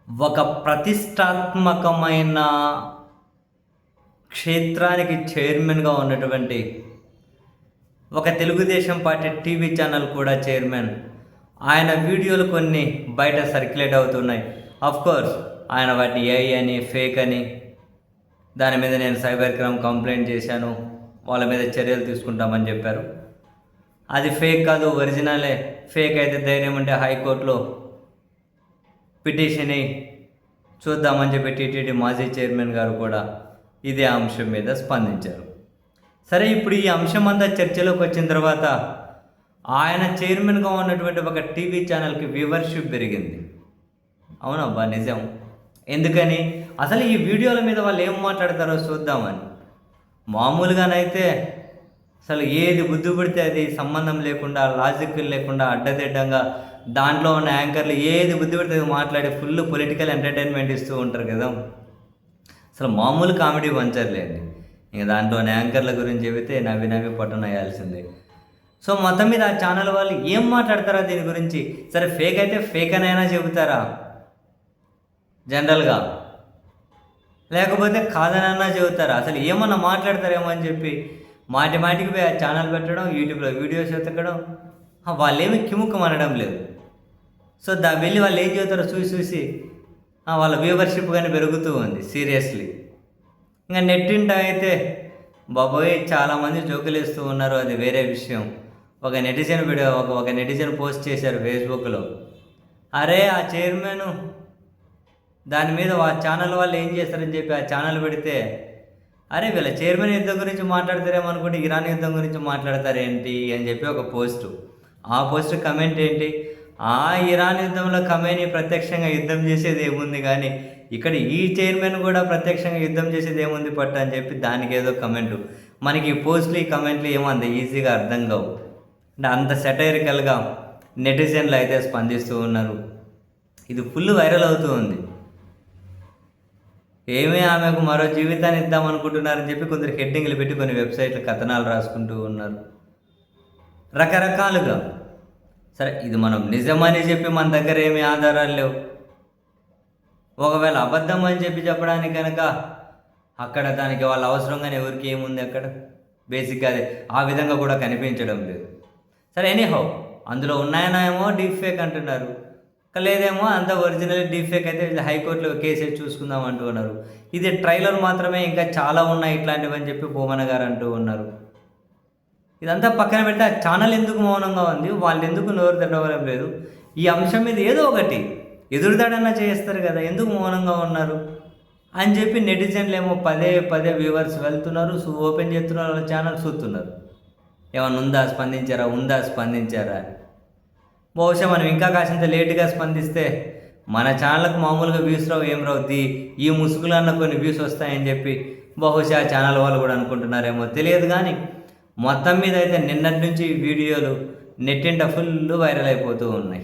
ఒక ప్రతిష్టాత్మకమైన క్షేత్రానికి చైర్మన్‌గా ఉన్నటువంటి ఒక తెలుగుదేశం పార్టీ టీవీ ఛానల్ కూడా చైర్మన్. ఆయన వీడియోలు కొన్ని బయట సర్క్యులేట్ అవుతున్నాయి. ఆఫ్‌కోర్స్ ఆయన వాటిని ఏఐ అని, ఫేక్ అని, దాని మీద నేను సైబర్ క్రైమ్ కంప్లైంట్ చేశాను, వాళ్ళ మీద చర్యలు తీసుకుంటామని చెప్పారు. అది ఫేక్ కాదు, ఒరిజినలే. ఫేక్ అయితే ధైర్యం ఉంటే హైకోర్టులో పిటిషన్ చూద్దామని చెప్పి టీటీడీ మాజీ చైర్మన్ గారు కూడా ఇదే అంశం మీద స్పందించారు. సరే, ఇప్పుడు ఈ అంశం అంతా చర్చలోకి వచ్చిన తర్వాత ఆయన చైర్మన్గా ఉన్నటువంటి ఒక టీవీ ఛానల్కి వ్యూవర్షిప్ పెరిగింది. అవునబ్బా, నిజం. ఎందుకని? అసలు ఈ వీడియోల మీద వాళ్ళు ఏం మాట్లాడతారో చూద్దామని. మామూలుగానైతే అసలు ఏది బుద్ధి పడితే అది సంబంధం లేకుండా, లాజిక్ లేకుండా, అడ్డదిడ్డంగా దాంట్లో ఉన్న యాంకర్లు ఏది బుద్ధి పడితే అది మాట్లాడి ఫుల్ పొలిటికల్ ఎంటర్టైన్మెంట్ ఇస్తూ ఉంటారు కదా. అసలు మామూలు కామెడీ పంచర్లేండి. ఇంక దాంట్లో ఉన్న యాంకర్ల గురించి చెబితే నవ్వి నవ్వి పట్టునయ్యాల్సిందే. సో మొత్తం మీద ఆ ఛానల్ వాళ్ళు ఏం మాట్లాడతారా దీని గురించి? సరే, ఫేక్ అయితే ఫేక్ అనైనా చెబుతారా జనరల్గా, లేకపోతే కాదనన్నా చెబుతారా? అసలు ఏమన్నా మాట్లాడతారేమో అని చెప్పి మాటి మాటికి పోయి ఆ ఛానల్ పెట్టడం, యూట్యూబ్లో వీడియోస్ వెతకడం, వాళ్ళేమీ కిముక్కం అనడం లేదు. సో వెళ్ళి వాళ్ళు ఏం చెబుతారో చూసి వాళ్ళ వ్యూవర్షిప్ కానీ పెరుగుతూ ఉంది సీరియస్లీ. ఇంకా నెట్టింట అయితే బాబోయ్ చాలామంది జోకులు వేస్తూ ఉన్నారు, అది వేరే విషయం. ఒక నెటిజన్ పోస్ట్ చేశారు ఫేస్బుక్లో, అరే ఆ చైర్మన్ దాని మీద ఆ ఛానల్ వాళ్ళు ఏం చేస్తారని చెప్పి ఆ ఛానల్ పెడితే, అరే వీళ్ళ చైర్మన్ యుద్ధం గురించి మాట్లాడతారేమో అనుకుంటే ఇరాన్ యుద్ధం గురించి మాట్లాడతారేంటి అని చెప్పి ఒక పోస్టు. ఆ పోస్ట్ కమెంట్ ఏంటి, ఆ ఇరాన్ యుద్ధంలో ఖమేనీ ప్రత్యక్షంగా యుద్ధం చేసేది ఏముంది, కానీ ఇక్కడ ఈ చైర్మన్ కూడా ప్రత్యక్షంగా యుద్ధం చేసేది ఏముంది పట్టు అని చెప్పి దానికి ఏదో కమెంటు. మనకి ఈ పోస్టులు, ఈ కమెంట్లు ఏమో అంత ఈజీగా అర్థం కావు. అంటే అంత సెటైరికల్గా నెటిజన్లు అయితే స్పందిస్తూ ఉన్నారు. ఇది ఫుల్ వైరల్ అవుతూ ఉంది. ఏమీ ఆమెకు మరో జీవితాన్ని ఇద్దామనుకుంటున్నారని చెప్పి కొందరు హెడ్డింగ్లు పెట్టి కొన్ని వెబ్సైట్లు కథనాలు రాసుకుంటూ ఉన్నారు రకరకాలుగా. సరే, ఇది మనం నిజమని చెప్పి మన దగ్గర ఏమీ ఆధారాలు లేవు. ఒకవేళ అబద్ధం అని చెప్పి చెప్పడానికి కనుక అక్కడ దానికి వాళ్ళ అవసరంగానే ఎవరికి ఏముంది అక్కడ? బేసిక్గా అదే ఆ విధంగా కూడా కనిపించడం లేదు. సరే, ఎనీహౌ అందులో ఉన్నాయనేమో డీప్ ఫేక్ అంటున్నారు, లేదేమో అంత ఒరిజినల్ డీప్ ఫేక్ అయితే హైకోర్టులో కేసెస్ చూసుకుందాం అంటూ ఉన్నారు. ఇది ట్రైలర్ మాత్రమే, ఇంకా చాలా ఉన్నాయి ఇట్లాంటివి అని చెప్పి భూమన గారు అంటూ ఉన్నారు. ఇదంతా పక్కన పెడితే ఆ ఛానల్ ఎందుకు మౌనంగా ఉంది, వాళ్ళు ఎందుకు నోరు తెరవడం లేదు? ఈ అంశం మీద ఏదో ఒకటి ఎదురుదాడన్నా చేస్తారు కదా, ఎందుకు మౌనంగా ఉన్నారు అని చెప్పి నెటిజన్లు ఏమో పదే పదే వ్యూవర్స్ వెళ్తున్నారు, ఓపెన్ చేస్తున్నారు, వాళ్ళ ఛానల్ చూస్తున్నారు. ఏమన్నా ఉందా స్పందించారా అని. బహుశా మనం ఇంకా కాసింత లేటుగా స్పందిస్తే మన ఛానల్కి మామూలుగా వ్యూస్ రావు, ఏం రావు, ఈ ముసుగులన్న కొన్ని వ్యూస్ వస్తాయని చెప్పి బహుశా ఆ ఛానల్ వాళ్ళు కూడా అనుకుంటున్నారేమో తెలియదు. కానీ మొత్తం మీద అయితే నిన్నటి నుంచి వీడియోలు నెట్టింట ఫుల్ వైరల్ అయిపోతూ ఉన్నాయి.